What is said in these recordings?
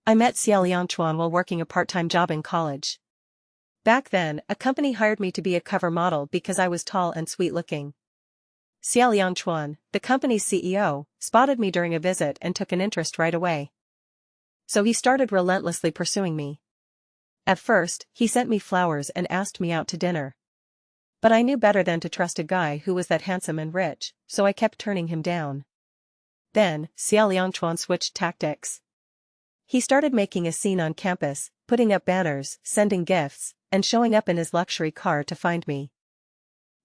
I met Xia Liangchuan while working a part-time job in college. Back then, a company hired me to be a cover model because I was tall and sweet-looking. Xia Liangchuan, the company's CEO, spotted me during a visit and took an interest right away. So he started relentlessly pursuing me. At first, he sent me flowers and asked me out to dinner. But I knew better than to trust a guy who was that handsome and rich, so I kept turning him down. Then, Xia Liangchuan switched tactics. He started making a scene on campus, putting up banners, sending gifts, and showing up in his luxury car to find me.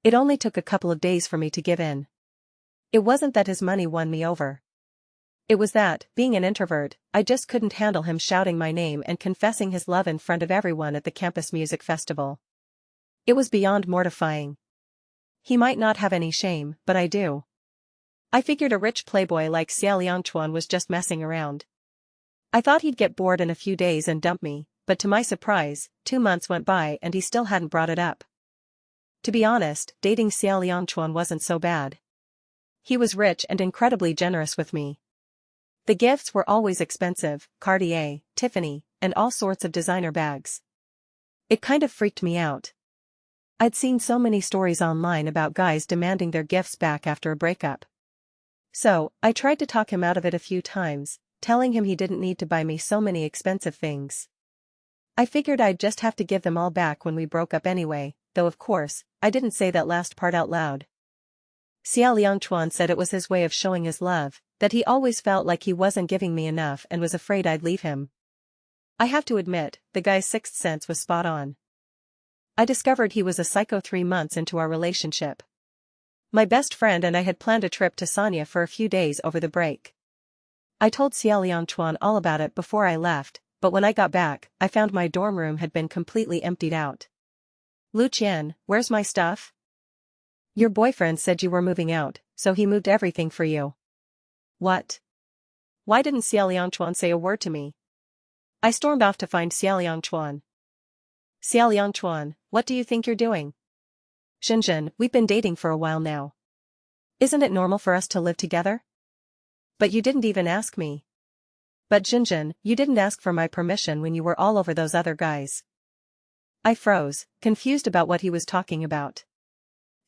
It only took a couple of days for me to give in. It wasn't that his money won me over. It was that, being an introvert, I just couldn't handle him shouting my name and confessing his love in front of everyone at the campus music festival. It was beyond mortifying. He might not have any shame, but I do. I figured a rich playboy like Xia Liangchuan was just messing around. I thought he'd get bored in a few days and dump me, but to my surprise, 2 months went by and he still hadn't brought it up. To be honest, dating Xia Liangchuan wasn't so bad. He was rich and incredibly generous with me. The gifts were always expensive, Cartier, Tiffany, and all sorts of designer bags. It kind of freaked me out. I'd seen so many stories online about guys demanding their gifts back after a breakup. So, I tried to talk him out of it a few times, telling him he didn't need to buy me so many expensive things. I figured I'd just have to give them all back when we broke up anyway, though of course, I didn't say that last part out loud. Xia Liangchuan said it was his way of showing his love, that he always felt like he wasn't giving me enough and was afraid I'd leave him. I have to admit, the guy's sixth sense was spot on. I discovered he was a psycho 3 months into our relationship. My best friend and I had planned a trip to Sanya for a few days over the break. I told Xia Liangchuan all about it before I left, but when I got back, I found my dorm room had been completely emptied out. Lu Qian, where's my stuff? Your boyfriend said you were moving out, so he moved everything for you. What? Why didn't Xia Liangchuan say a word to me? I stormed off to find Xia Liangchuan. Xia Liangchuan, what do you think you're doing? Xinjin, we've been dating for a while now. Isn't it normal for us to live together? But you didn't even ask me. But Xinjin, you didn't ask for my permission when you were all over those other guys. I froze, confused about what he was talking about.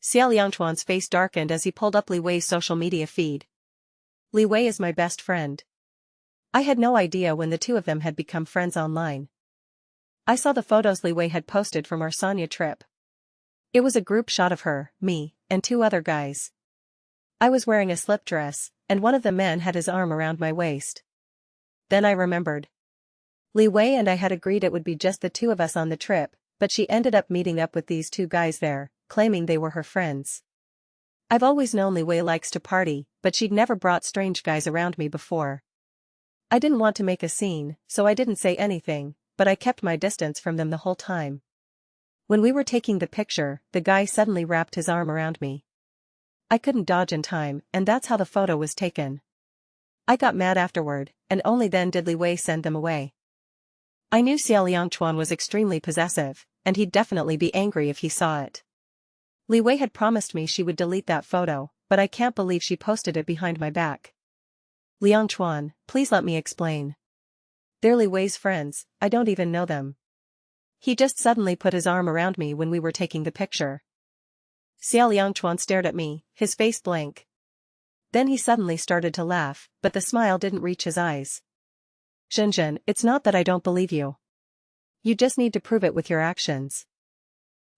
Xia Liangchuan's face darkened as he pulled up Li Wei's social media feed. Li Wei is my best friend. I had no idea when the two of them had become friends online. I saw the photos Li Wei had posted from our Sanya trip. It was a group shot of her, me, and 2 other guys. I was wearing a slip dress, and one of the men had his arm around my waist. Then I remembered. Li Wei and I had agreed it would be just the 2 of us on the trip, but she ended up meeting up with these 2 guys there, claiming they were her friends. I've always known Li Wei likes to party, but she'd never brought strange guys around me before. I didn't want to make a scene, so I didn't say anything, but I kept my distance from them the whole time. When we were taking the picture, the guy suddenly wrapped his arm around me. I couldn't dodge in time, and that's how the photo was taken. I got mad afterward, and only then did Li Wei send them away. I knew Xia Liangchuan was extremely possessive, and he'd definitely be angry if he saw it. Li Wei had promised me she would delete that photo, but I can't believe she posted it behind my back. Liangchuan, please let me explain. They're Li Wei's friends, I don't even know them. He just suddenly put his arm around me when we were taking the picture. Xia Liangchuan stared at me, his face blank. Then he suddenly started to laugh, but the smile didn't reach his eyes. Xinjin, it's not that I don't believe you. You just need to prove it with your actions.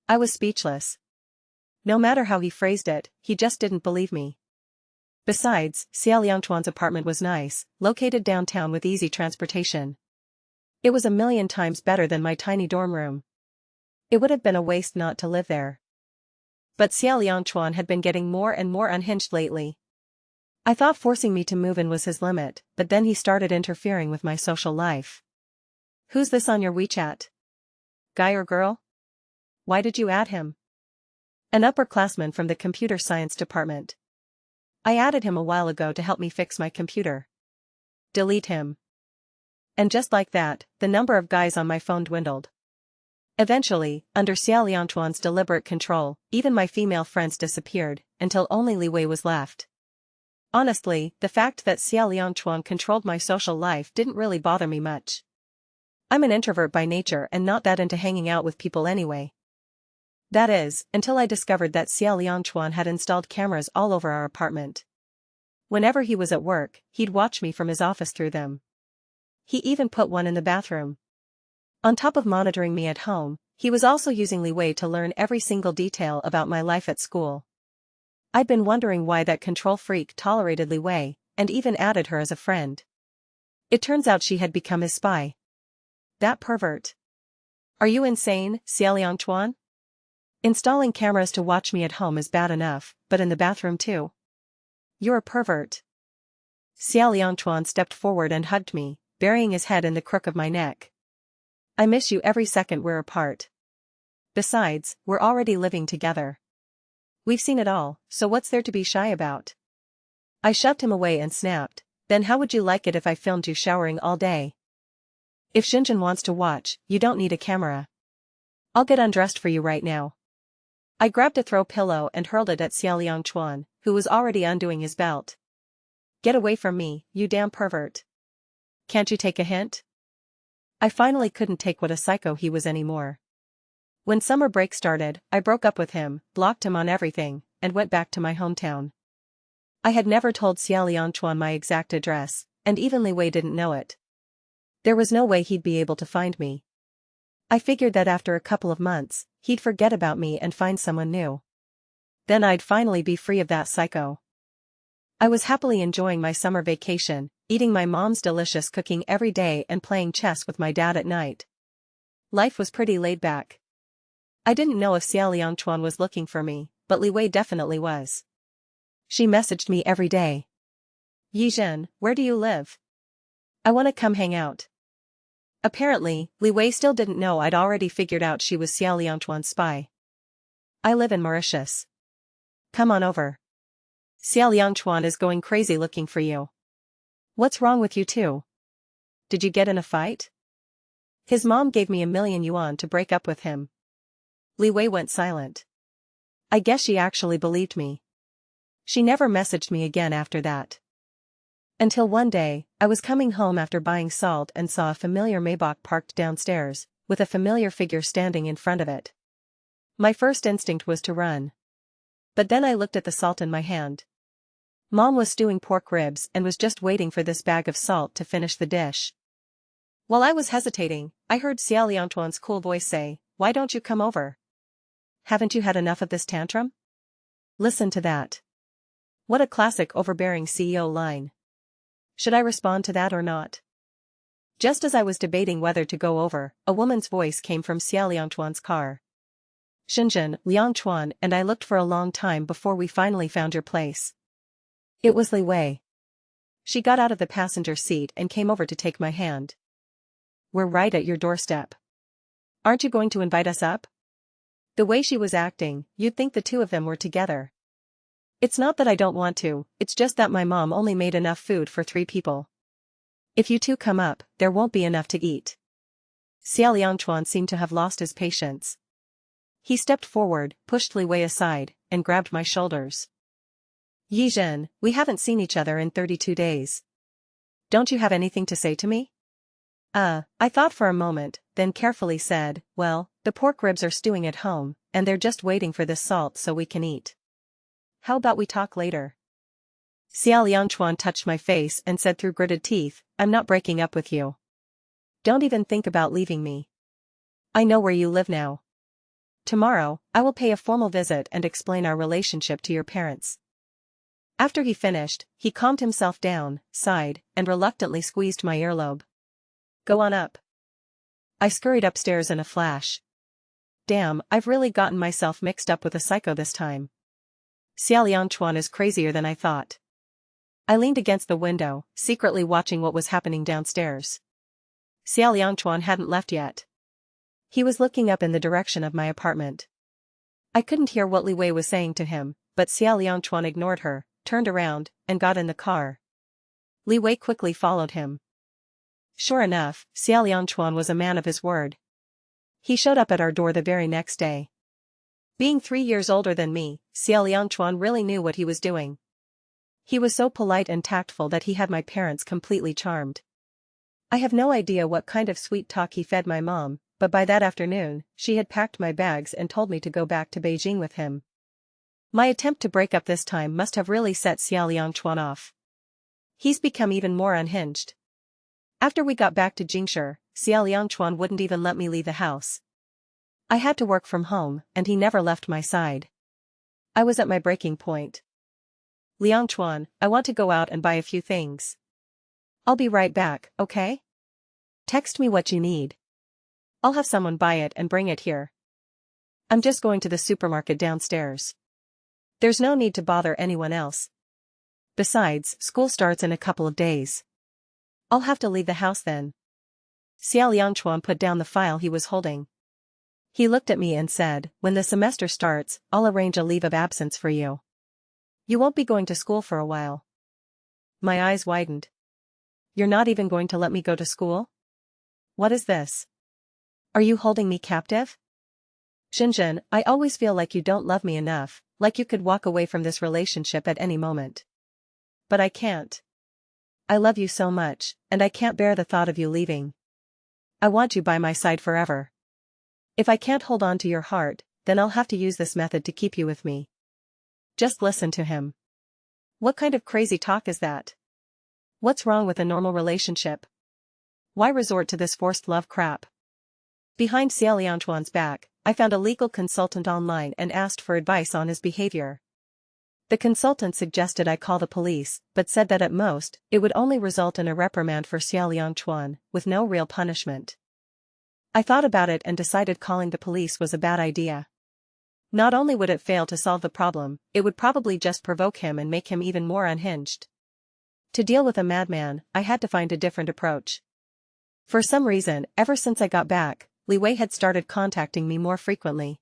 I was speechless. No matter how he phrased it, he just didn't believe me. Besides, Xia Liangchuan's apartment was nice, located downtown with easy transportation. It was a million times better than my tiny dorm room. It would have been a waste not to live there. But Xia Liangchuan had been getting more and more unhinged lately. I thought forcing me to move in was his limit, but then he started interfering with my social life. Who's this on your WeChat? Guy or girl? Why did you add him? An upperclassman from the computer science department. I added him a while ago to help me fix my computer. Delete him. And just like that, the number of guys on my phone dwindled. Eventually, under Xia Liangchuan's deliberate control, even my female friends disappeared, until only Li Wei was left. Honestly, the fact that Xia Liangchuan controlled my social life didn't really bother me much. I'm an introvert by nature and not that into hanging out with people anyway. That is, until I discovered that Xiao Liangchuan had installed cameras all over our apartment. Whenever he was at work, he'd watch me from his office through them. He even put one in the bathroom. On top of monitoring me at home, he was also using Li Wei to learn every single detail about my life at school. I'd been wondering why that control freak tolerated Li Wei, and even added her as a friend. It turns out she had become his spy. That pervert. Are you insane, Xiao Liangchuan? Installing cameras to watch me at home is bad enough, but in the bathroom too? You're a pervert. Xiao Liangchuan stepped forward and hugged me, burying his head in the crook of my neck. I miss you every second we're apart. Besides, we're already living together. We've seen it all, so what's there to be shy about? I shoved him away and snapped, then how would you like it if I filmed you showering all day? If Xinjun wants to watch, you don't need a camera. I'll get undressed for you right now. I grabbed a throw pillow and hurled it at Xiao Liangchuan, who was already undoing his belt. Get away from me, you damn pervert. Can't you take a hint? I finally couldn't take what a psycho he was anymore. When summer break started, I broke up with him, blocked him on everything, and went back to my hometown. I had never told Xiao Liangchuan my exact address, and even Li Wei didn't know it. There was no way he'd be able to find me. I figured that after a couple of months, he'd forget about me and find someone new. Then I'd finally be free of that psycho. I was happily enjoying my summer vacation, eating my mom's delicious cooking every day and playing chess with my dad at night. Life was pretty laid back. I didn't know if Xiao Liangchuan was looking for me, but Li Wei definitely was. She messaged me every day. Yizhen, where do you live? I want to come hang out. Apparently, Li Wei still didn't know I'd already figured out she was Xiao Liangchuan's spy. I live in Mauritius. Come on over. Xiao Liangchuan is going crazy looking for you. What's wrong with you two? Did you get in a fight? His mom gave me 1,000,000 yuan to break up with him. Li Wei went silent. I guess she actually believed me. She never messaged me again after that. Until one day, I was coming home after buying salt and saw a familiar Maybach parked downstairs, with a familiar figure standing in front of it. My first instinct was to run. But then I looked at the salt in my hand. Mom was stewing pork ribs and was just waiting for this bag of salt to finish the dish. While I was hesitating, I heard Xiao Liangchuan's cool voice say, "Why don't you come over? Haven't you had enough of this tantrum?" Listen to that. What a classic overbearing CEO line. Should I respond to that or not? Just as I was debating whether to go over, a woman's voice came from Xiao Liangchuan's car. Xinjun, Liangchuan and I looked for a long time before we finally found your place. It was Li Wei. She got out of the passenger seat and came over to take my hand. We're right at your doorstep. Aren't you going to invite us up? The way she was acting, you'd think the two of them were together. It's not that I don't want to, it's just that my mom only made enough food for 3 people. If you two come up, there won't be enough to eat. Xiao Liangchuan seemed to have lost his patience. He stepped forward, pushed Li Wei aside, and grabbed my shoulders. Yizhen, we haven't seen each other in 32 days. Don't you have anything to say to me? I thought for a moment, then carefully said, well, the pork ribs are stewing at home, and they're just waiting for this salt so we can eat. How about we talk later? Xiao Liangchuan touched my face and said through gritted teeth, I'm not breaking up with you. Don't even think about leaving me. I know where you live now. Tomorrow, I will pay a formal visit and explain our relationship to your parents. After he finished, he calmed himself down, sighed, and reluctantly squeezed my earlobe. Go on up. I scurried upstairs in a flash. Damn, I've really gotten myself mixed up with a psycho this time. Xiao Liangchuan is crazier than I thought. I leaned against the window, secretly watching what was happening downstairs. Xiao Liangchuan hadn't left yet. He was looking up in the direction of my apartment. I couldn't hear what Li Wei was saying to him, but Xiao Liangchuan ignored her, turned around, and got in the car. Li Wei quickly followed him. Sure enough, Xiao Liangchuan was a man of his word. He showed up at our door the very next day. Being 3 years older than me, Xiao Liangchuan really knew what he was doing. He was so polite and tactful that he had my parents completely charmed. I have no idea what kind of sweet talk he fed my mom, but by that afternoon, she had packed my bags and told me to go back to Beijing with him. My attempt to break up this time must have really set Xia Liangchuan off. He's become even more unhinged. After we got back to Jingshi, Xia Liangchuan wouldn't even let me leave the house. I had to work from home, and he never left my side. I was at my breaking point. Liangchuan, I want to go out and buy a few things. I'll be right back, okay? Text me what you need. I'll have someone buy it and bring it here. I'm just going to the supermarket downstairs. There's no need to bother anyone else. Besides, school starts in a couple of days. I'll have to leave the house then. Xia Liangchuan put down the file he was holding. He looked at me and said, when the semester starts, I'll arrange a leave of absence for you. You won't be going to school for a while. My eyes widened. You're not even going to let me go to school? What is this? Are you holding me captive? Xinjin, I always feel like you don't love me enough, like you could walk away from this relationship at any moment. But I can't. I love you so much, and I can't bear the thought of you leaving. I want you by my side forever. If I can't hold on to your heart, then I'll have to use this method to keep you with me. Just listen to him. What kind of crazy talk is that? What's wrong with a normal relationship? Why resort to this forced love crap? Behind Xia Liangchuan's back, I found a legal consultant online and asked for advice on his behavior. The consultant suggested I call the police, but said that at most, it would only result in a reprimand for Xia Liangchuan, with no real punishment. I thought about it and decided calling the police was a bad idea. Not only would it fail to solve the problem, it would probably just provoke him and make him even more unhinged. To deal with a madman, I had to find a different approach. For some reason, ever since I got back, Li Wei had started contacting me more frequently.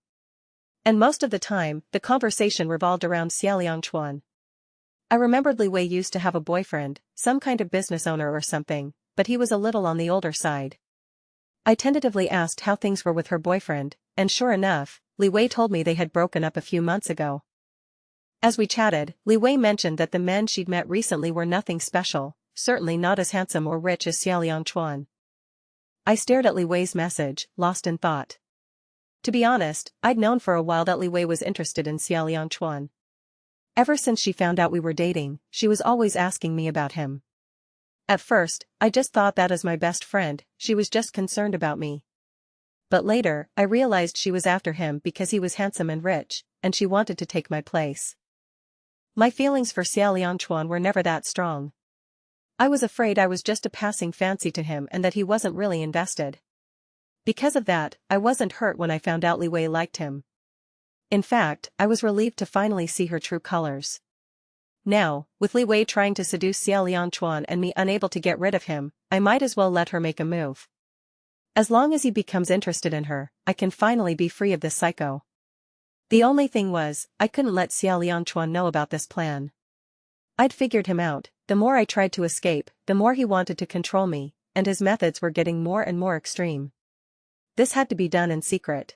And most of the time, the conversation revolved around Xia Liangchuan. I remembered Li Wei used to have a boyfriend, some kind of business owner or something, but he was a little on the older side. I tentatively asked how things were with her boyfriend, and sure enough, Li Wei told me they had broken up a few months ago. As we chatted, Li Wei mentioned that the men she'd met recently were nothing special, certainly not as handsome or rich as Xia Liangchuan. I stared at Li Wei's message, lost in thought. To be honest, I'd known for a while that Li Wei was interested in Xia Liangchuan. Ever since she found out we were dating, she was always asking me about him. At first, I just thought that as my best friend, she was just concerned about me. But later, I realized she was after him because he was handsome and rich, and she wanted to take my place. My feelings for Xia Liangchuan were never that strong. I was afraid I was just a passing fancy to him and that he wasn't really invested. Because of that, I wasn't hurt when I found out Li Wei liked him. In fact, I was relieved to finally see her true colors. Now, with Li Wei trying to seduce Xia Liangchuan and me unable to get rid of him, I might as well let her make a move. As long as he becomes interested in her, I can finally be free of this psycho. The only thing was, I couldn't let Xia Liangchuan know about this plan. I'd figured him out. The more I tried to escape, the more he wanted to control me, and his methods were getting more and more extreme. This had to be done in secret.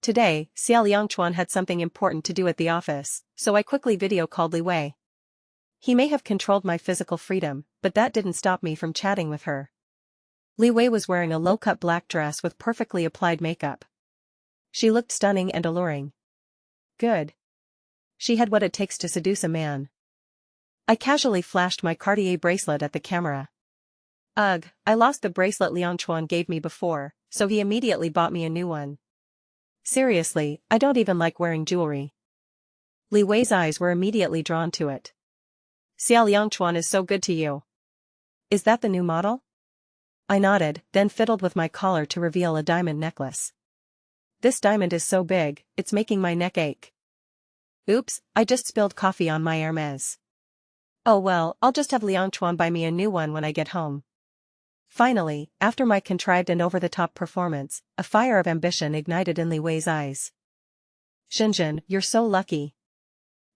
Today, Xia Liangchuan had something important to do at the office, so I quickly video-called Li Wei. He may have controlled my physical freedom, but that didn't stop me from chatting with her. Li Wei was wearing a low-cut black dress with perfectly applied makeup. She looked stunning and alluring. Good. She had what it takes to seduce a man. I casually flashed my Cartier bracelet at the camera. Ugh, I lost the bracelet Liangchuan gave me before, so he immediately bought me a new one. Seriously, I don't even like wearing jewelry. Li Wei's eyes were immediately drawn to it. Xia Liangchuan is so good to you. Is that the new model? I nodded, then fiddled with my collar to reveal a diamond necklace. This diamond is so big, it's making my neck ache. Oops, I just spilled coffee on my Hermès. Oh well, I'll just have Liangchuan buy me a new one when I get home. Finally, after my contrived and over-the-top performance, a fire of ambition ignited in Li Wei's eyes. Xinjin, you're so lucky.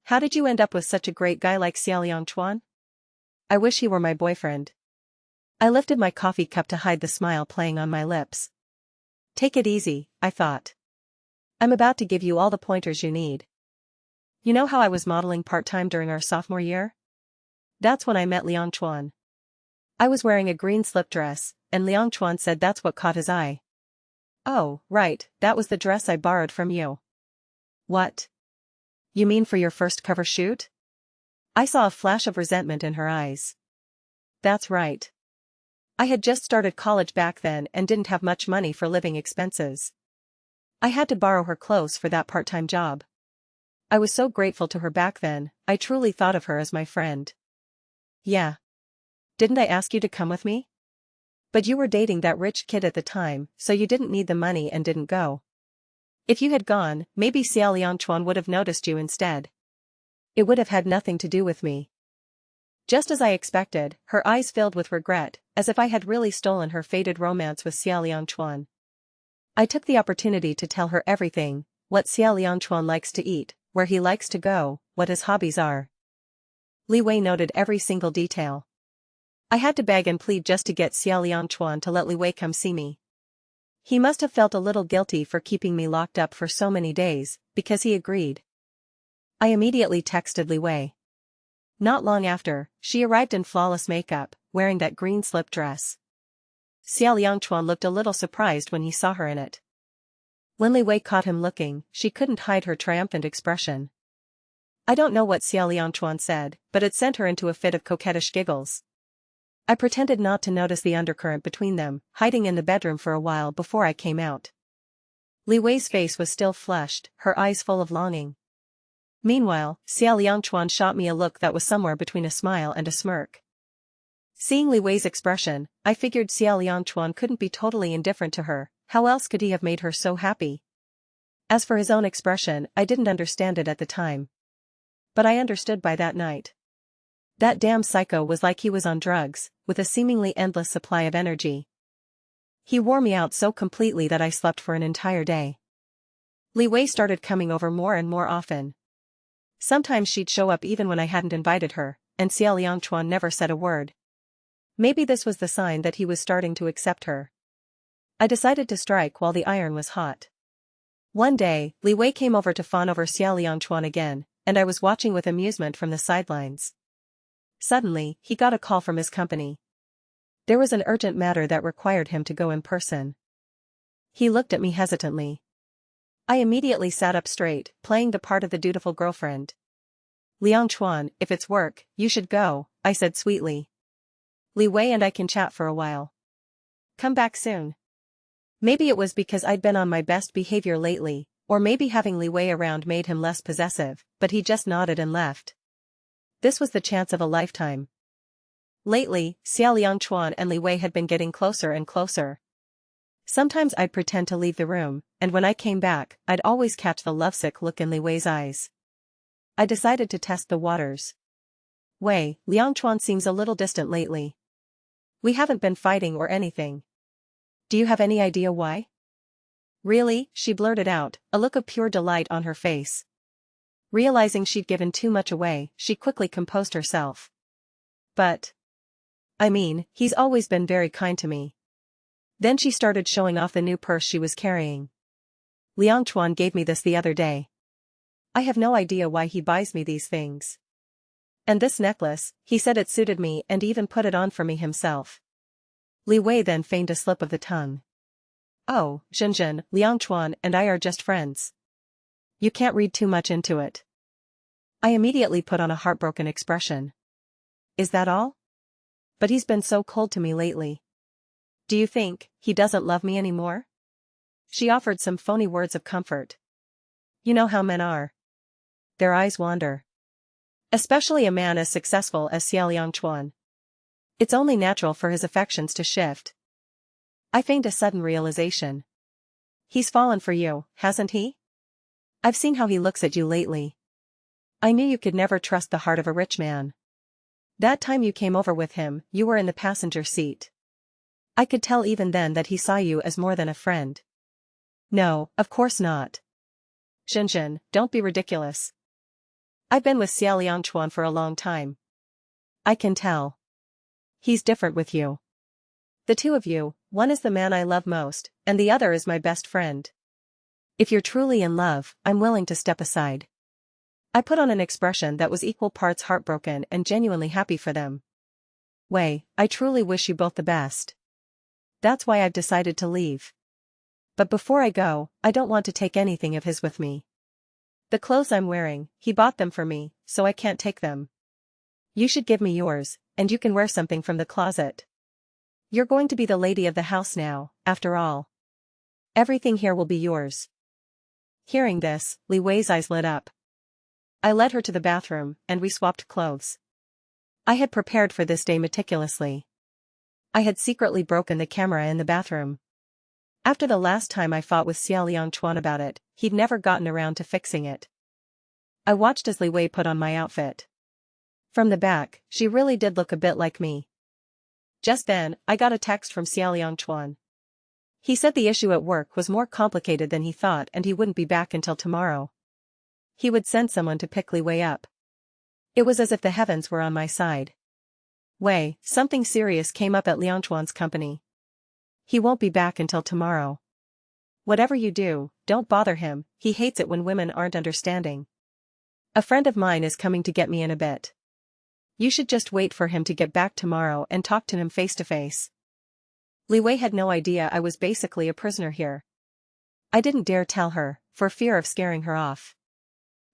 How did you end up with such a great guy like Xia Liangchuan? I wish he were my boyfriend. I lifted my coffee cup to hide the smile playing on my lips. Take it easy, I thought. I'm about to give you all the pointers you need. You know how I was modeling part-time during our sophomore year? That's when I met Liangchuan. I was wearing a green slip dress, and Liang Chuan said that's what caught his eye. Oh, right, that was the dress I borrowed from you. What? You mean for your first cover shoot? I saw a flash of resentment in her eyes. That's right. I had just started college back then and didn't have much money for living expenses. I had to borrow her clothes for that part-time job. I was so grateful to her back then, I truly thought of her as my friend. Yeah. Didn't I ask you to come with me? But you were dating that rich kid at the time, so you didn't need the money and didn't go. If you had gone, maybe Xiao Liangchuan would have noticed you instead. It would have had nothing to do with me. Just as I expected, her eyes filled with regret, as if I had really stolen her fated romance with Xiao Liangchuan. I took the opportunity to tell her everything, what Xiao Liangchuan likes to eat, where he likes to go, what his hobbies are. Li Wei noted every single detail. I had to beg and plead just to get Xiao Liangchuan to let Li Wei come see me. He must have felt a little guilty for keeping me locked up for so many days, because he agreed. I immediately texted Li Wei. Not long after, she arrived in flawless makeup, wearing that green slip dress. Xiao Liangchuan looked a little surprised when he saw her in it. When Li Wei caught him looking, she couldn't hide her triumphant expression. I don't know what Xiao Liangchuan said, but it sent her into a fit of coquettish giggles. I pretended not to notice the undercurrent between them, hiding in the bedroom for a while before I came out. Li Wei's face was still flushed, her eyes full of longing. Meanwhile, Xiao Liangchuan shot me a look that was somewhere between a smile and a smirk. Seeing Li Wei's expression, I figured Xiao Liangchuan couldn't be totally indifferent to her, how else could he have made her so happy? As for his own expression, I didn't understand it at the time. But I understood by that night. That damn psycho was like he was on drugs, with a seemingly endless supply of energy. He wore me out so completely that I slept for an entire day. Li Wei started coming over more and more often. Sometimes she'd show up even when I hadn't invited her, and Xiao Liangchuan never said a word. Maybe this was the sign that he was starting to accept her. I decided to strike while the iron was hot. One day, Li Wei came over to fawn over Xiao Liangchuan again, and I was watching with amusement from the sidelines. Suddenly, he got a call from his company. There was an urgent matter that required him to go in person. He looked at me hesitantly. I immediately sat up straight, playing the part of the dutiful girlfriend. Liangchuan, if it's work, you should go, I said sweetly. Li Wei and I can chat for a while. Come back soon. Maybe it was because I'd been on my best behavior lately, or maybe having Li Wei around made him less possessive, but he just nodded and left. This was the chance of a lifetime. Lately, Xiao Liangchuan and Li Wei had been getting closer and closer. Sometimes I'd pretend to leave the room, and when I came back, I'd always catch the lovesick look in Li Wei's eyes. I decided to test the waters. Wei, Liangchuan seems a little distant lately. We haven't been fighting or anything. Do you have any idea why? Really, she blurted out, a look of pure delight on her face. Realizing she'd given too much away, she quickly composed herself. But. I mean, he's always been very kind to me. Then she started showing off the new purse she was carrying. Liangchuan gave me this the other day. I have no idea why he buys me these things. And this necklace, he said it suited me and even put it on for me himself. Li Wei then feigned a slip of the tongue. Oh, Zhenzhen, Liangchuan and I are just friends. You can't read too much into it. I immediately put on a heartbroken expression. Is that all? But he's been so cold to me lately. Do you think he doesn't love me anymore? She offered some phony words of comfort. You know how men are. Their eyes wander. Especially a man as successful as Xiao Liangchuan. It's only natural for his affections to shift. I feigned a sudden realization. He's fallen for you, hasn't he? I've seen how he looks at you lately. I knew you could never trust the heart of a rich man. That time you came over with him, you were in the passenger seat. I could tell even then that he saw you as more than a friend. No, of course not. Zhenzhen, don't be ridiculous. I've been with Xiao Liangchuan for a long time. I can tell. He's different with you. The two of you, one is the man I love most, and the other is my best friend. If you're truly in love, I'm willing to step aside. I put on an expression that was equal parts heartbroken and genuinely happy for them. Wei, I truly wish you both the best. That's why I've decided to leave. But before I go, I don't want to take anything of his with me. The clothes I'm wearing, he bought them for me, so I can't take them. You should give me yours, and you can wear something from the closet. You're going to be the lady of the house now, after all. Everything here will be yours. Hearing this, Li Wei's eyes lit up. I led her to the bathroom, and we swapped clothes. I had prepared for this day meticulously. I had secretly broken the camera in the bathroom. After the last time I fought with Xiao Chuan about it, he'd never gotten around to fixing it. I watched as Li Wei put on my outfit. From the back, she really did look a bit like me. Just then, I got a text from Xiao Chuan. He said the issue at work was more complicated than he thought and he wouldn't be back until tomorrow. He would send someone to pick Li Wei up. It was as if the heavens were on my side. Wei, something serious came up at Liang Chuan's company. He won't be back until tomorrow. Whatever you do, don't bother him, he hates it when women aren't understanding. A friend of mine is coming to get me in a bit. You should just wait for him to get back tomorrow and talk to him face to face. Li Wei had no idea I was basically a prisoner here. I didn't dare tell her, for fear of scaring her off.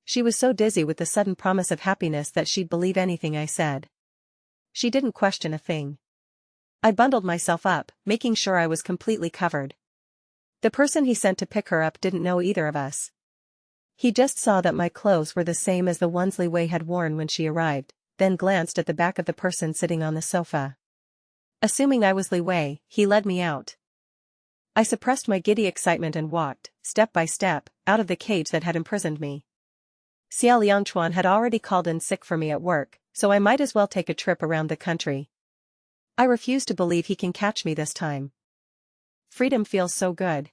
She was so dizzy with the sudden promise of happiness that she'd believe anything I said. She didn't question a thing. I bundled myself up, making sure I was completely covered. The person he sent to pick her up didn't know either of us. He just saw that my clothes were the same as the ones Li Wei had worn when she arrived, then glanced at the back of the person sitting on the sofa. Assuming I was Li Wei, he led me out. I suppressed my giddy excitement and walked, step by step, out of the cage that had imprisoned me. Xiao Chuan had already called in sick for me at work, so I might as well take a trip around the country. I refuse to believe he can catch me this time. Freedom feels so good.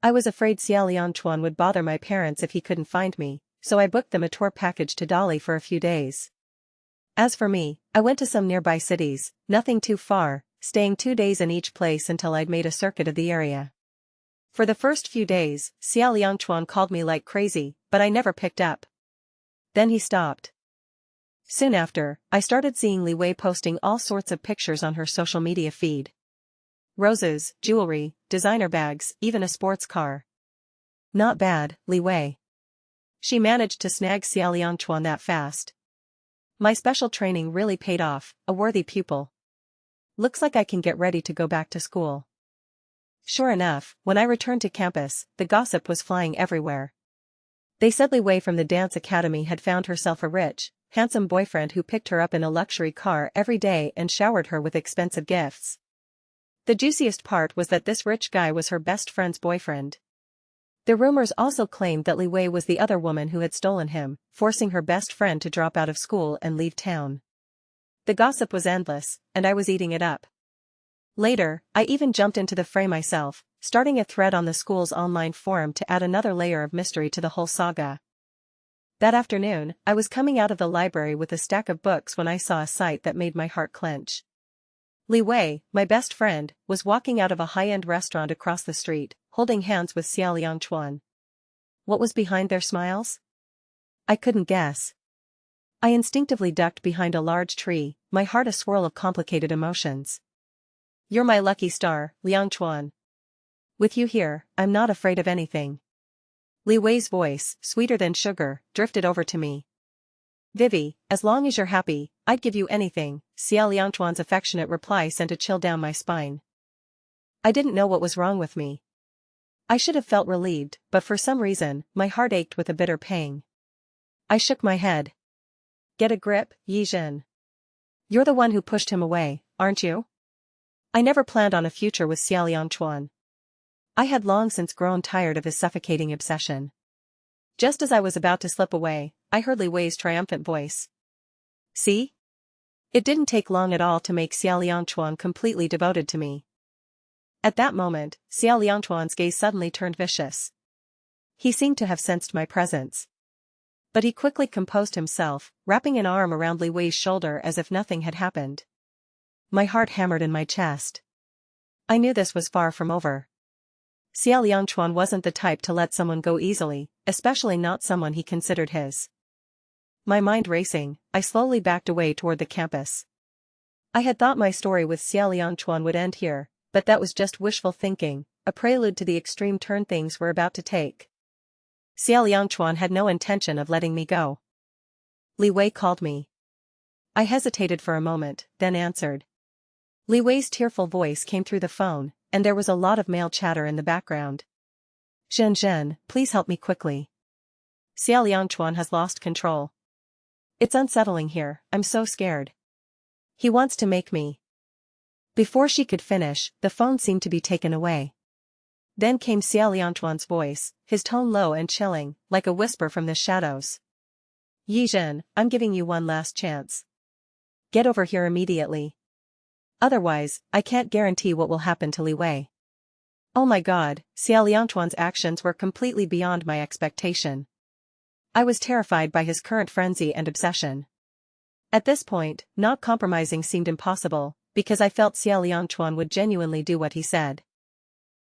I was afraid Xiao Chuan would bother my parents if he couldn't find me, so I booked them a tour package to Dali for a few days. As for me, I went to some nearby cities, nothing too far, staying 2 days in each place until I'd made a circuit of the area. For the first few days, Xiao Chuan called me like crazy, but I never picked up. Then he stopped. Soon after, I started seeing Li Wei posting all sorts of pictures on her social media feed. Roses, jewelry, designer bags, even a sports car. Not bad, Li Wei. She managed to snag Xiao Chuan that fast. My special training really paid off, a worthy pupil. Looks like I can get ready to go back to school. Sure enough, when I returned to campus, the gossip was flying everywhere. They said Li Wei from the dance academy had found herself a rich, handsome boyfriend who picked her up in a luxury car every day and showered her with expensive gifts. The juiciest part was that this rich guy was her best friend's boyfriend. The rumors also claimed that Li Wei was the other woman who had stolen him, forcing her best friend to drop out of school and leave town. The gossip was endless, and I was eating it up. Later, I even jumped into the fray myself, starting a thread on the school's online forum to add another layer of mystery to the whole saga. That afternoon, I was coming out of the library with a stack of books when I saw a sight that made my heart clench. Li Wei, my best friend, was walking out of a high-end restaurant across the street, holding hands with Xiao Chuan. What was behind their smiles? I couldn't guess. I instinctively ducked behind a large tree, my heart a swirl of complicated emotions. You're my lucky star, Liang Chuan. With you here, I'm not afraid of anything. Li Wei's voice, sweeter than sugar, drifted over to me. Vivi, as long as you're happy, I'd give you anything. Xiao Chuan's affectionate reply sent a chill down my spine. I didn't know what was wrong with me. I should have felt relieved, but for some reason, my heart ached with a bitter pang. I shook my head. Get a grip, Yi Zhen. You're the one who pushed him away, aren't you? I never planned on a future with Xiao Chuan. I had long since grown tired of his suffocating obsession. Just as I was about to slip away, I heard Li Wei's triumphant voice. See? It didn't take long at all to make Xiao Chuan completely devoted to me. At that moment, Xiao Chuan's gaze suddenly turned vicious. He seemed to have sensed my presence. But he quickly composed himself, wrapping an arm around Li Wei's shoulder as if nothing had happened. My heart hammered in my chest. I knew this was far from over. Xiao Chuan wasn't the type to let someone go easily, especially not someone he considered his. My mind racing, I slowly backed away toward the campus. I had thought my story with Xia Liangchuan would end here, but that was just wishful thinking, a prelude to the extreme turn things were about to take. Xia Liangchuan had no intention of letting me go. Li Wei called me. I hesitated for a moment, then answered. Li Wei's tearful voice came through the phone, and there was a lot of male chatter in the background. Zhen, please help me quickly. Xia Liangchuan has lost control. It's unsettling here, I'm so scared. He wants to make me. Before she could finish, the phone seemed to be taken away. Then came Xia Liangchuan's voice, his tone low and chilling, like a whisper from the shadows. Yi Zhen, I'm giving you one last chance. Get over here immediately. Otherwise, I can't guarantee what will happen to Li Wei. Oh my god, Xia Liangchuan's actions were completely beyond my expectation. I was terrified by his current frenzy and obsession. At this point, not compromising seemed impossible, because I felt Xia Liangchuan would genuinely do what he said.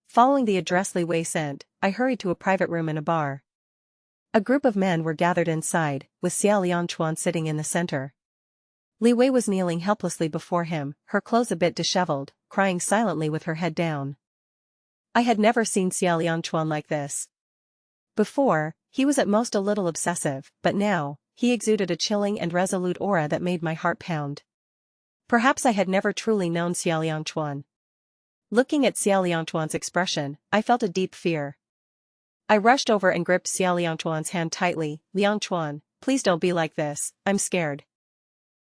Following the address Li Wei sent, I hurried to a private room in a bar. A group of men were gathered inside, with Xia Liangchuan sitting in the center. Li Wei was kneeling helplessly before him, her clothes a bit disheveled, crying silently with her head down. I had never seen Xia Liangchuan like this. Before, he was at most a little obsessive, but now, he exuded a chilling and resolute aura that made my heart pound. Perhaps I had never truly known Xia Liangchuan. Looking at Xia Liangchuan's expression, I felt a deep fear. I rushed over and gripped Xia Liangchuan's hand tightly. Liangchuan, please don't be like this, I'm scared.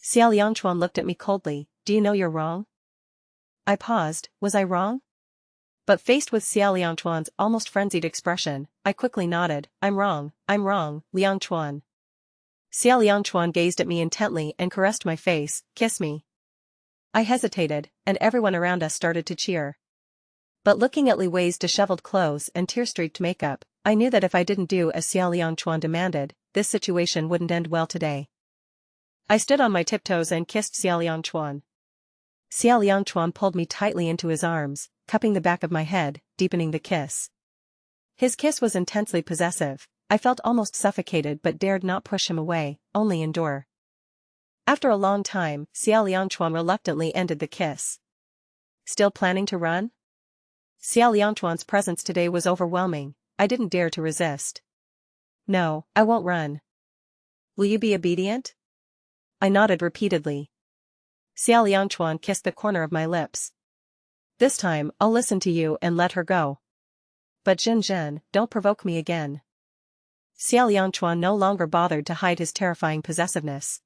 Xia Liangchuan looked at me coldly, do you know you're wrong? I paused, was I wrong? But faced with Xia Liangchuan's almost frenzied expression, I quickly nodded, I'm wrong, Liangchuan. Xia Liangchuan gazed at me intently and caressed my face, kiss me. I hesitated, and everyone around us started to cheer. But looking at Li Wei's disheveled clothes and tear-streaked makeup, I knew that if I didn't do as Xia Liangchuan demanded, this situation wouldn't end well today. I stood on my tiptoes and kissed Xia Liangchuan. Xia Liangchuan pulled me tightly into his arms, cupping the back of my head, deepening the kiss. His kiss was intensely possessive. I felt almost suffocated but dared not push him away, only endure. After a long time, Xia Liangchuan reluctantly ended the kiss. Still planning to run? Xia Liangchuan's presence today was overwhelming, I didn't dare to resist. No, I won't run. Will you be obedient? I nodded repeatedly. Xia Liangchuan kissed the corner of my lips. This time, I'll listen to you and let her go. But Zhen, don't provoke me again. Xia Liangchuan no longer bothered to hide his terrifying possessiveness.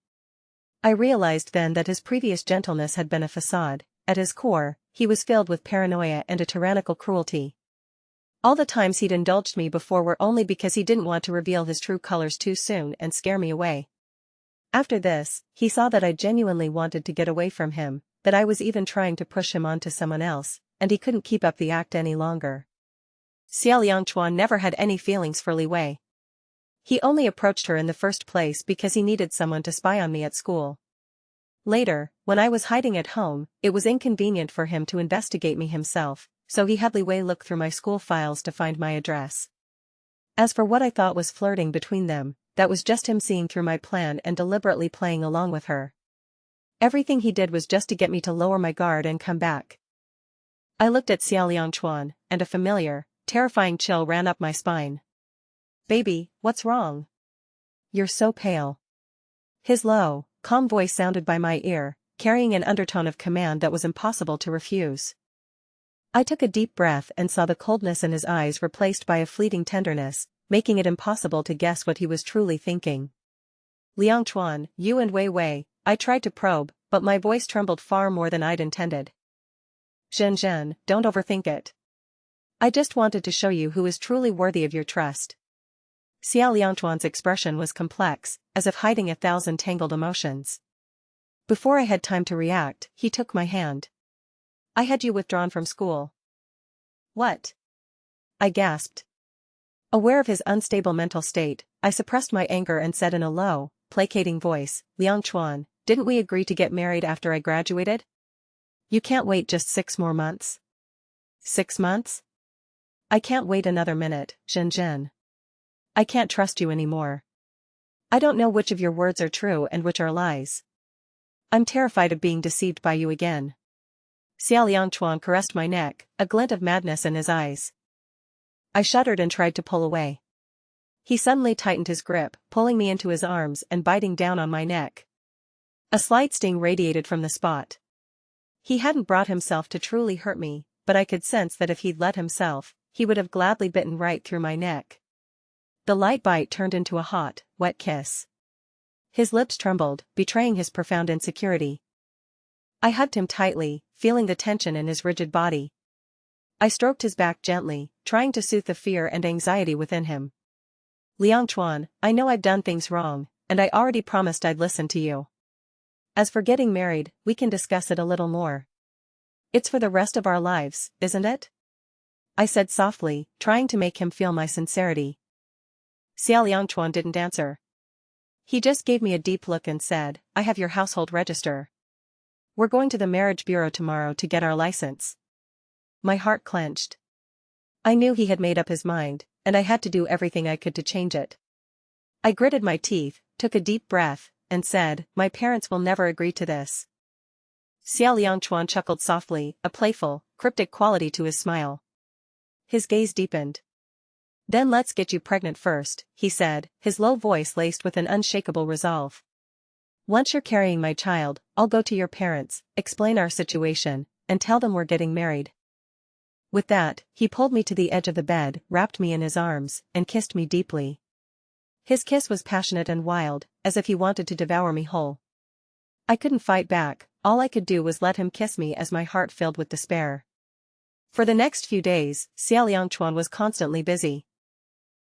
I realized then that his previous gentleness had been a facade. At his core, he was filled with paranoia and a tyrannical cruelty. All the times he'd indulged me before were only because he didn't want to reveal his true colors too soon and scare me away. After this, he saw that I genuinely wanted to get away from him, that I was even trying to push him onto someone else, and he couldn't keep up the act any longer. Xia Liangchuan never had any feelings for Li Wei. He only approached her in the first place because he needed someone to spy on me at school. Later, when I was hiding at home, it was inconvenient for him to investigate me himself, so he had Li Wei look through my school files to find my address. As for what I thought was flirting between them, that was just him seeing through my plan and deliberately playing along with her. Everything he did was just to get me to lower my guard and come back. I looked at Xia Liangchuan, and a familiar, terrifying chill ran up my spine. Baby, what's wrong? You're so pale. His low, calm voice sounded by my ear, carrying an undertone of command that was impossible to refuse. I took a deep breath and saw the coldness in his eyes replaced by a fleeting tenderness, making it impossible to guess what he was truly thinking. Liangchuan, you and Wei Wei, I tried to probe, but my voice trembled far more than I'd intended. Zhen, don't overthink it. I just wanted to show you who is truly worthy of your trust. Xia Liangchuan's expression was complex, as if hiding 1,000 tangled emotions. Before I had time to react, he took my hand. I had you withdrawn from school. What? I gasped. Aware of his unstable mental state, I suppressed my anger and said in a low, placating voice, Liangchuan, didn't we agree to get married after I graduated? You can't wait just 6 more months. 6 months? I can't wait another minute, Zhen. I can't trust you anymore. I don't know which of your words are true and which are lies. I'm terrified of being deceived by you again. Xiao Liangchuan caressed my neck, a glint of madness in his eyes. I shuddered and tried to pull away. He suddenly tightened his grip, pulling me into his arms and biting down on my neck. A slight sting radiated from the spot. He hadn't brought himself to truly hurt me, but I could sense that if he'd let himself, he would have gladly bitten right through my neck. The light bite turned into a hot, wet kiss. His lips trembled, betraying his profound insecurity. I hugged him tightly, feeling the tension in his rigid body. I stroked his back gently, trying to soothe the fear and anxiety within him. Liangchuan, I know I've done things wrong, and I already promised I'd listen to you. As for getting married, we can discuss it a little more. It's for the rest of our lives, isn't it? I said softly, trying to make him feel my sincerity. Xiao Liangchuan didn't answer. He just gave me a deep look and said, I have your household register. We're going to the marriage bureau tomorrow to get our license. My heart clenched. I knew he had made up his mind, and I had to do everything I could to change it. I gritted my teeth, took a deep breath, and said, my parents will never agree to this. Xiao Liangchuan chuckled softly, a playful, cryptic quality to his smile. His gaze deepened. Then let's get you pregnant first, he said, his low voice laced with an unshakable resolve. Once you're carrying my child, I'll go to your parents, explain our situation, and tell them we're getting married. With that, he pulled me to the edge of the bed, wrapped me in his arms, and kissed me deeply. His kiss was passionate and wild, as if he wanted to devour me whole. I couldn't fight back, all I could do was let him kiss me as my heart filled with despair. For the next few days, Xiao Liangchuan was constantly busy.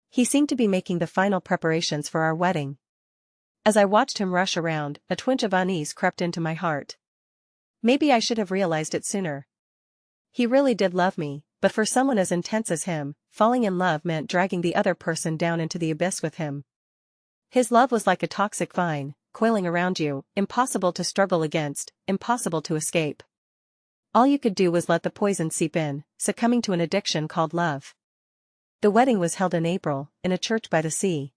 He seemed to be making the final preparations for our wedding. As I watched him rush around, a twinge of unease crept into my heart. Maybe I should have realized it sooner. He really did love me, but for someone as intense as him, falling in love meant dragging the other person down into the abyss with him. His love was like a toxic vine, coiling around you, impossible to struggle against, impossible to escape. All you could do was let the poison seep in, succumbing to an addiction called love. The wedding was held in April, in a church by the sea.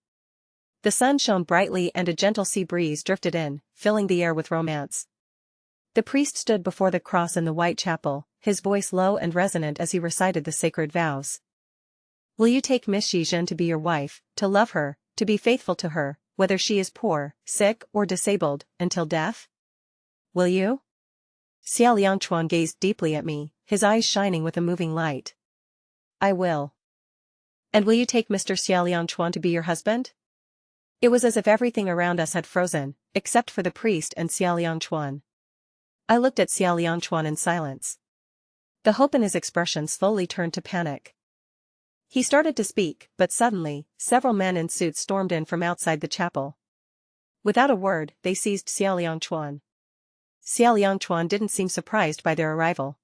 The sun shone brightly and a gentle sea breeze drifted in, filling the air with romance. The priest stood before the cross in the white chapel, his voice low and resonant as he recited the sacred vows. Will you take Miss Yizhen to be your wife, to love her, to be faithful to her, whether she is poor, sick, or disabled, until death? Will you? Xiao Liangchuan gazed deeply at me, his eyes shining with a moving light. I will. And will you take Mr. Xiao Liangchuan to be your husband? It was as if everything around us had frozen, except for the priest and Xiao Liangchuan. I looked at Xiao Liangchuan in silence. The hope in his expression slowly turned to panic. He started to speak, but suddenly, several men in suits stormed in from outside the chapel. Without a word, they seized Xiao Liangchuan. Xiao Liangchuan didn't seem surprised by their arrival.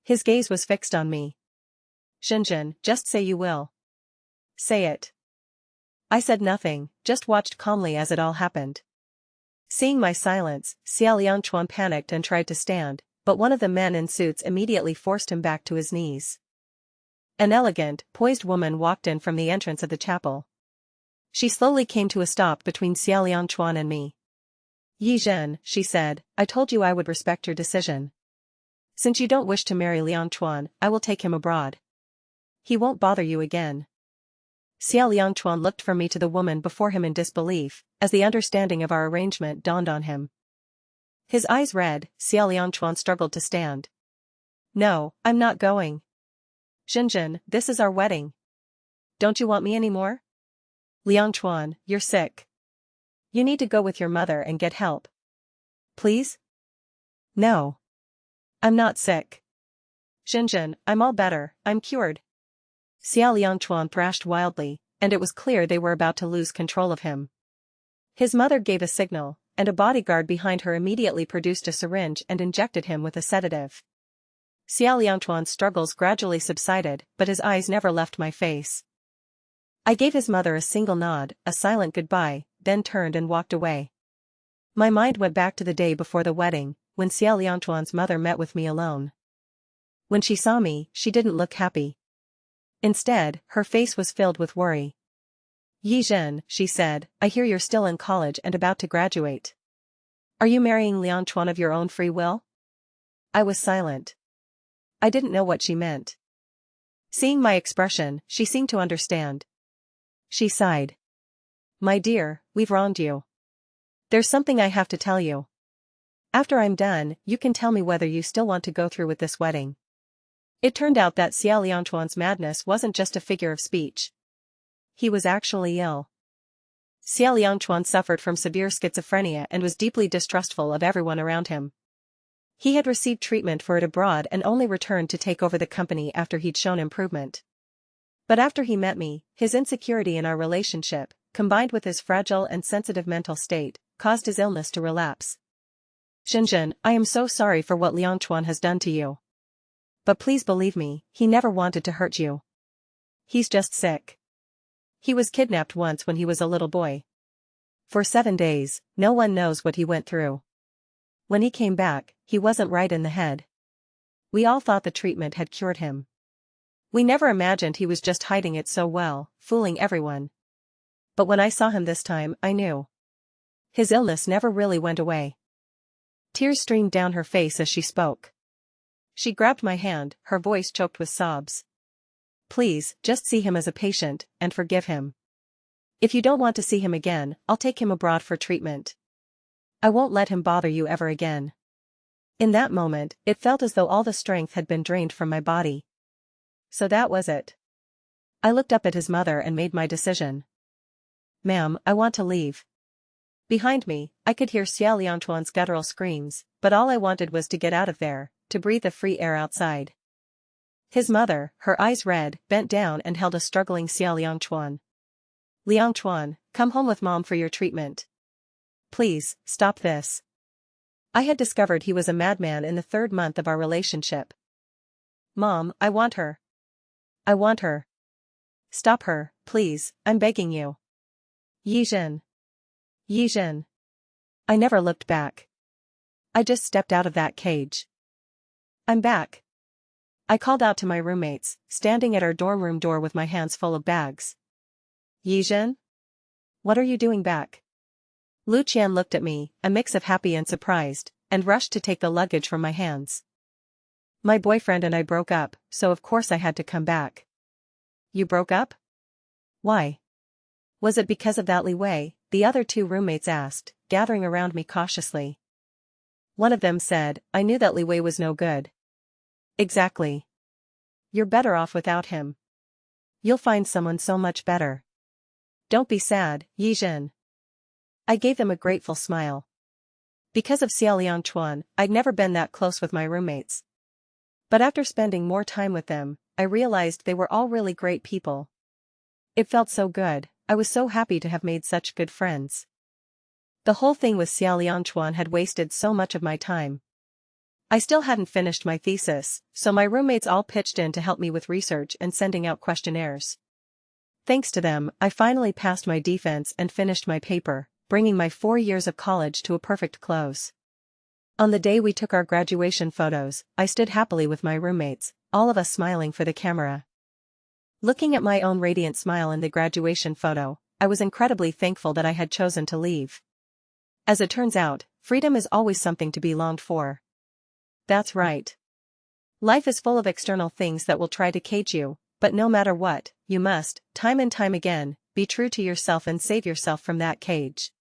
His gaze was fixed on me. Xinjin, just say you will. Say it. I said nothing, just watched calmly as it all happened. Seeing my silence, Xiao Liangchuan panicked and tried to stand, but one of the men in suits immediately forced him back to his knees. An elegant, poised woman walked in from the entrance of the chapel. She slowly came to a stop between Xiao Liangchuan and me. Yizhen, she said, I told you I would respect your decision. Since you don't wish to marry Liangchuan, I will take him abroad. He won't bother you again. Xiao Liangchuan looked from me to the woman before him in disbelief, as the understanding of our arrangement dawned on him. His eyes red, Xiao Liangchuan struggled to stand. No, I'm not going. Xinjin, this is our wedding. Don't you want me anymore? Liangchuan, you're sick. You need to go with your mother and get help. Please? No. I'm not sick. Xinjin, I'm all better, I'm cured. Xiao Liangchuan thrashed wildly, and it was clear they were about to lose control of him. His mother gave a signal, and a bodyguard behind her immediately produced a syringe and injected him with a sedative. Xiao Liangchuan's struggles gradually subsided, but his eyes never left my face. I gave his mother a single nod, a silent goodbye, then turned and walked away. My mind went back to the day before the wedding, when Xiao Liangchuan's mother met with me alone. When she saw me, she didn't look happy. Instead, her face was filled with worry. Yizhen, she said, I hear you're still in college and about to graduate. Are you marrying Liang Chuan of your own free will? I was silent. I didn't know what she meant. Seeing my expression, she seemed to understand. She sighed. My dear, we've wronged you. There's something I have to tell you. After I'm done, you can tell me whether you still want to go through with this wedding. It turned out that Xia Liangchuan's madness wasn't just a figure of speech. He was actually ill. Xia Liangchuan suffered from severe schizophrenia and was deeply distrustful of everyone around him. He had received treatment for it abroad and only returned to take over the company after he'd shown improvement. But after he met me, his insecurity in our relationship, combined with his fragile and sensitive mental state, caused his illness to relapse. Shenzhen, I am so sorry for what Liang Chuan has done to you. But please believe me, he never wanted to hurt you. He's just sick. He was kidnapped once when he was a little boy. For 7 days, no one knows what he went through. When he came back, he wasn't right in the head. We all thought the treatment had cured him. We never imagined he was just hiding it so well, fooling everyone. But when I saw him this time, I knew. His illness never really went away. Tears streamed down her face as she spoke. She grabbed my hand, her voice choked with sobs. Please, just see him as a patient, and forgive him. If you don't want to see him again, I'll take him abroad for treatment. I won't let him bother you ever again. In that moment, it felt as though all the strength had been drained from my body. So that was it. I looked up at his mother and made my decision. Ma'am, I want to leave. Behind me, I could hear Xia Liangchuan's guttural screams, but all I wanted was to get out of there, to breathe the free air outside. His mother, her eyes red, bent down and held a struggling Xia Liangchuan. Liangchuan, come home with Mom for your treatment. Please, stop this. I had discovered he was a madman in the 3rd month of our relationship. Mom, I want her. I want her. Stop her, please, I'm begging you. Yizhen. Yizhen. I never looked back. I just stepped out of that cage. I'm back. I called out to my roommates, standing at our dorm room door with my hands full of bags. Yizhen? What are you doing back? Lu Qian looked at me, a mix of happy and surprised, and rushed to take the luggage from my hands. My boyfriend and I broke up, so of course I had to come back. You broke up? Why? Was it because of that Li Wei? The other 2 roommates asked, gathering around me cautiously. One of them said, I knew that Li Wei was no good. Exactly. You're better off without him. You'll find someone so much better. Don't be sad, Yizhen. I gave them a grateful smile. Because of Xia Liangchuan, I'd never been that close with my roommates. But after spending more time with them, I realized they were all really great people. It felt so good, I was so happy to have made such good friends. The whole thing with Xia Liangchuan had wasted so much of my time. I still hadn't finished my thesis, so my roommates all pitched in to help me with research and sending out questionnaires. Thanks to them, I finally passed my defense and finished my paper, bringing my 4 years of college to a perfect close. On the day we took our graduation photos, I stood happily with my roommates, all of us smiling for the camera. Looking at my own radiant smile in the graduation photo, I was incredibly thankful that I had chosen to leave. As it turns out, freedom is always something to be longed for. That's right. Life is full of external things that will try to cage you, but no matter what, you must, time and time again, be true to yourself and save yourself from that cage.